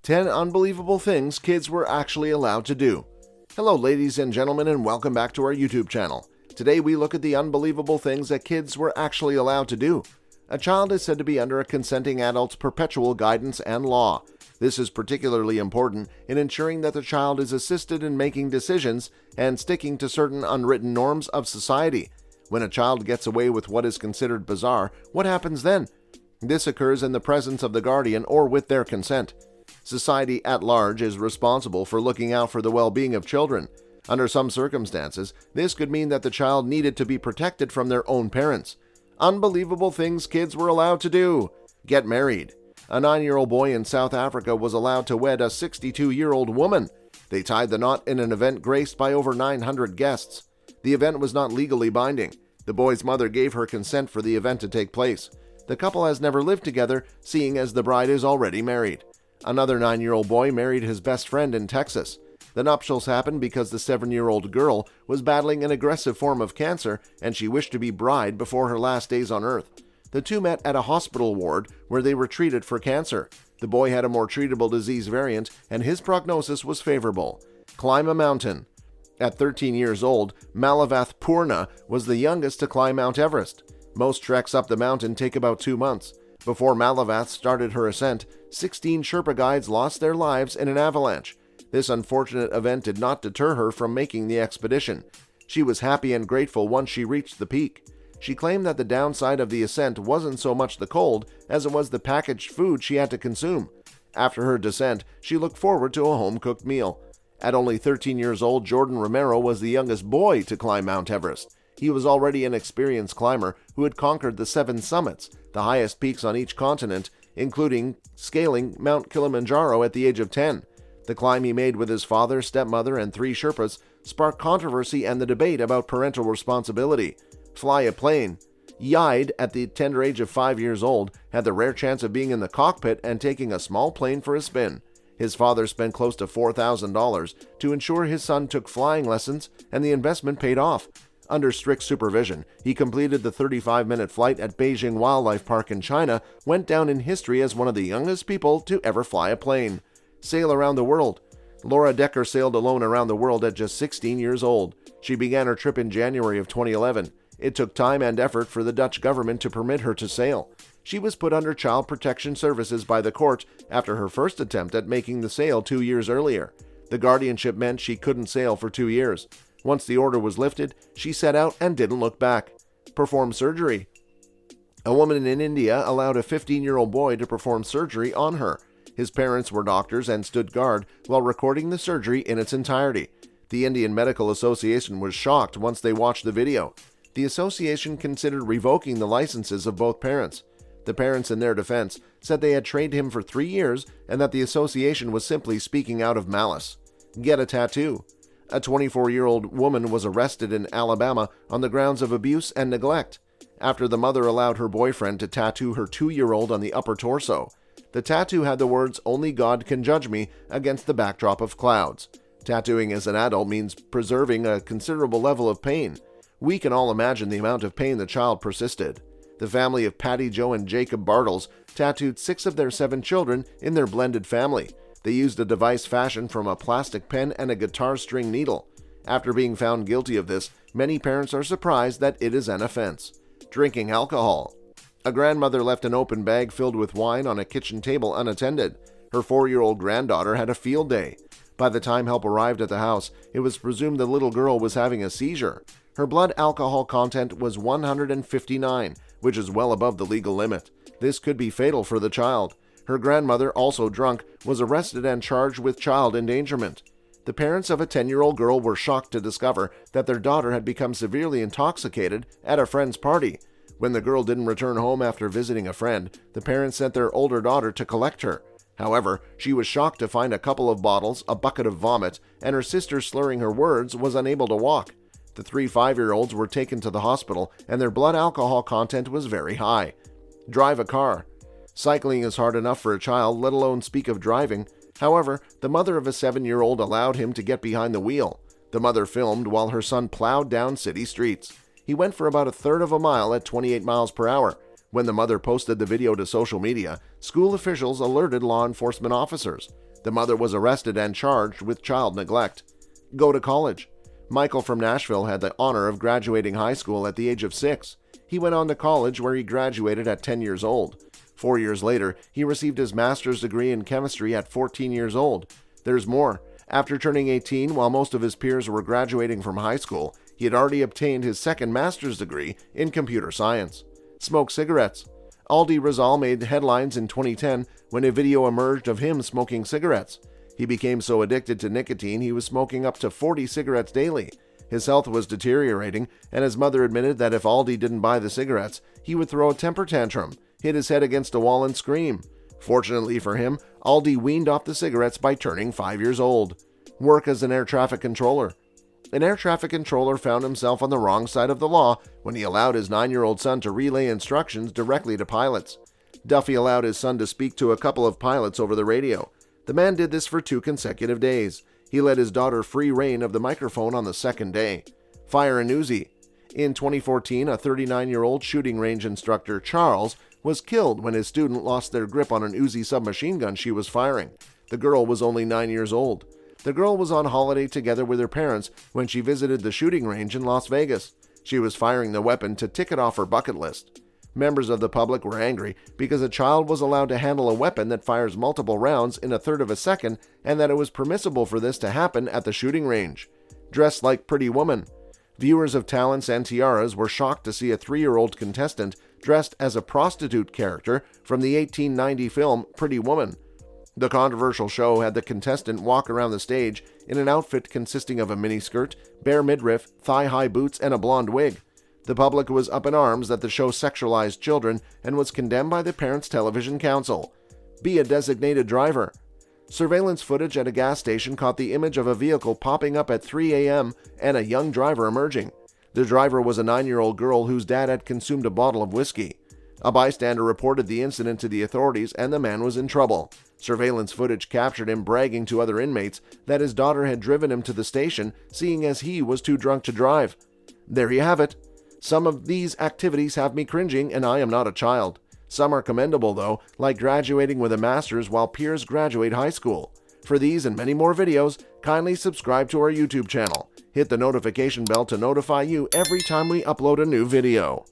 10 unbelievable things kids were actually allowed to do. Hello ladies and gentlemen, and welcome back to our YouTube channel. Today we look at the unbelievable things that kids were actually allowed to do. A child is said to be under a consenting adult's perpetual guidance and law. This is particularly important in ensuring that the child is assisted in making decisions and sticking to certain unwritten norms of society. When a child gets away with what is considered bizarre, what happens then? This occurs in the presence of the guardian or with their consent. Society at large is responsible for looking out for the well-being of children. Under some circumstances, this could mean that the child needed to be protected from their own parents. Unbelievable things kids were allowed to do. Get married. A 9-year-old boy in South Africa was allowed to wed a 62-year-old woman. They tied the knot in an event graced by over 900 guests. The event was not legally binding. The boy's mother gave her consent for the event to take place. The couple has never lived together, seeing as the bride is already married. Another 9-year-old boy married his best friend in Texas. The nuptials happened because the 7-year-old girl was battling an aggressive form of cancer and she wished to be bride before her last days on earth. The two met at a hospital ward where they were treated for cancer. The boy had a more treatable disease variant and his prognosis was favorable. Climb a mountain. At 13 years old, Malavath Purna was the youngest to climb Mount Everest. Most treks up the mountain take about 2 months. Before Malavath started her ascent, 16 Sherpa guides lost their lives in an avalanche. This unfortunate event did not deter her from making the expedition. She was happy and grateful once she reached the peak. She claimed that the downside of the ascent wasn't so much the cold as it was the packaged food she had to consume. After her descent, she looked forward to a home-cooked meal. At only 13 years old, Jordan Romero was the youngest boy to climb Mount Everest. He was already an experienced climber who had conquered the 7 summits, the highest peaks on each continent, including scaling Mount Kilimanjaro at the age of 10. The climb he made with his father, stepmother, and 3 Sherpas sparked controversy and the debate about parental responsibility. Fly a plane. Yide, at the tender age of 5 years old, had the rare chance of being in the cockpit and taking a small plane for a spin. His father spent close to $4,000 to ensure his son took flying lessons, and the investment paid off. Under strict supervision, he completed the 35-minute flight at Beijing Wildlife Park in China, went down in history as one of the youngest people to ever fly a plane. Sail around the world. Laura Decker sailed alone around the world at just 16 years old. She began her trip in January of 2011. It took time and effort for the Dutch government to permit her to sail. She was put under child protection services by the court after her first attempt at making the sail 2 years earlier. The guardianship meant she couldn't sail for 2 years. Once the order was lifted, she set out and didn't look back. Perform surgery. A woman in India allowed a 15-year-old boy to perform surgery on her. His parents were doctors and stood guard while recording the surgery in its entirety. The Indian Medical Association was shocked once they watched the video. The association considered revoking the licenses of both parents. The parents, in their defense, said they had trained him for 3 years and that the association was simply speaking out of malice. Get a tattoo. A 24-year-old woman was arrested in Alabama on the grounds of abuse and neglect after the mother allowed her boyfriend to tattoo her 2-year-old on the upper torso. The tattoo had the words, "Only God can judge me," against the backdrop of clouds. Tattooing as an adult means preserving a considerable level of pain. We can all imagine the amount of pain the child persisted. The family of Patty Jo and Jacob Bartles tattooed 6 of their 7 children in their blended family. They used a device fashioned from a plastic pen and a guitar string needle. After being found guilty of this, many parents are surprised that it is an offense. Drinking alcohol. A grandmother left an open bag filled with wine on a kitchen table unattended. Her 4-year-old granddaughter had a field day. By the time help arrived at the house, it was presumed the little girl was having a seizure. Her blood alcohol content was 159, which is well above the legal limit. This could be fatal for the child. Her grandmother, also drunk, was arrested and charged with child endangerment. The parents of a 10-year-old girl were shocked to discover that their daughter had become severely intoxicated at a friend's party. When the girl didn't return home after visiting a friend, the parents sent their older daughter to collect her. However, she was shocked to find a couple of bottles, a bucket of vomit, and her sister, slurring her words, was unable to walk. The 3 5-year-olds were taken to the hospital, and their blood alcohol content was very high. Drive a car. Cycling is hard enough for a child, let alone speak of driving. However, the mother of a 7-year-old allowed him to get behind the wheel. The mother filmed while her son plowed down city streets. He went for about a third of a mile at 28 miles per hour. When the mother posted the video to social media, school officials alerted law enforcement officers. The mother was arrested and charged with child neglect. Go to college. Michael from Nashville had the honor of graduating high school at the age of 6. He went on to college where he graduated at 10 years old. 4 years later, he received his master's degree in chemistry at 14 years old. There's more. After turning 18, while most of his peers were graduating from high school, he had already obtained his second master's degree in computer science. Smoke cigarettes. Aldi Rizal made headlines in 2010 when a video emerged of him smoking cigarettes. He became so addicted to nicotine he was smoking up to 40 cigarettes daily. His health was deteriorating, and his mother admitted that if Aldi didn't buy the cigarettes, he would throw a temper tantrum, hit his head against a wall, and scream. Fortunately for him, Aldi weaned off the cigarettes by turning 5 years old. Work as an air traffic controller. An air traffic controller found himself on the wrong side of the law when he allowed his 9-year-old son to relay instructions directly to pilots. Duffy allowed his son to speak to a couple of pilots over the radio. The man did this for 2 consecutive days. He let his daughter free rein of the microphone on the second day. Fire an Uzi. In 2014, a 39-year-old shooting range instructor, Charles, was killed when his student lost their grip on an Uzi submachine gun she was firing. The girl was only 9 years old. The girl was on holiday together with her parents when she visited the shooting range in Las Vegas. She was firing the weapon to tick it off her bucket list. Members of the public were angry because a child was allowed to handle a weapon that fires multiple rounds in a third of a second, and that it was permissible for this to happen at the shooting range. Dressed like Pretty Woman. Viewers of Talents and Tiaras were shocked to see a 3-year-old contestant dressed as a prostitute character from the 1890 film Pretty Woman. The controversial show had the contestant walk around the stage in an outfit consisting of a miniskirt, bare midriff, thigh-high boots, and a blonde wig. The public was up in arms that the show sexualized children and was condemned by the Parents Television Council. Be a designated driver. Surveillance footage at a gas station caught the image of a vehicle popping up at 3 a.m. and a young driver emerging. The driver was a 9-year-old girl whose dad had consumed a bottle of whiskey. A bystander reported the incident to the authorities and the man was in trouble. Surveillance footage captured him bragging to other inmates that his daughter had driven him to the station, seeing as he was too drunk to drive. There you have it. Some of these activities have me cringing, and I am not a child. Some are commendable, though, like graduating with a master's while peers graduate high school. For these and many more videos, kindly subscribe to our YouTube channel. Hit the notification bell to notify you every time we upload a new video.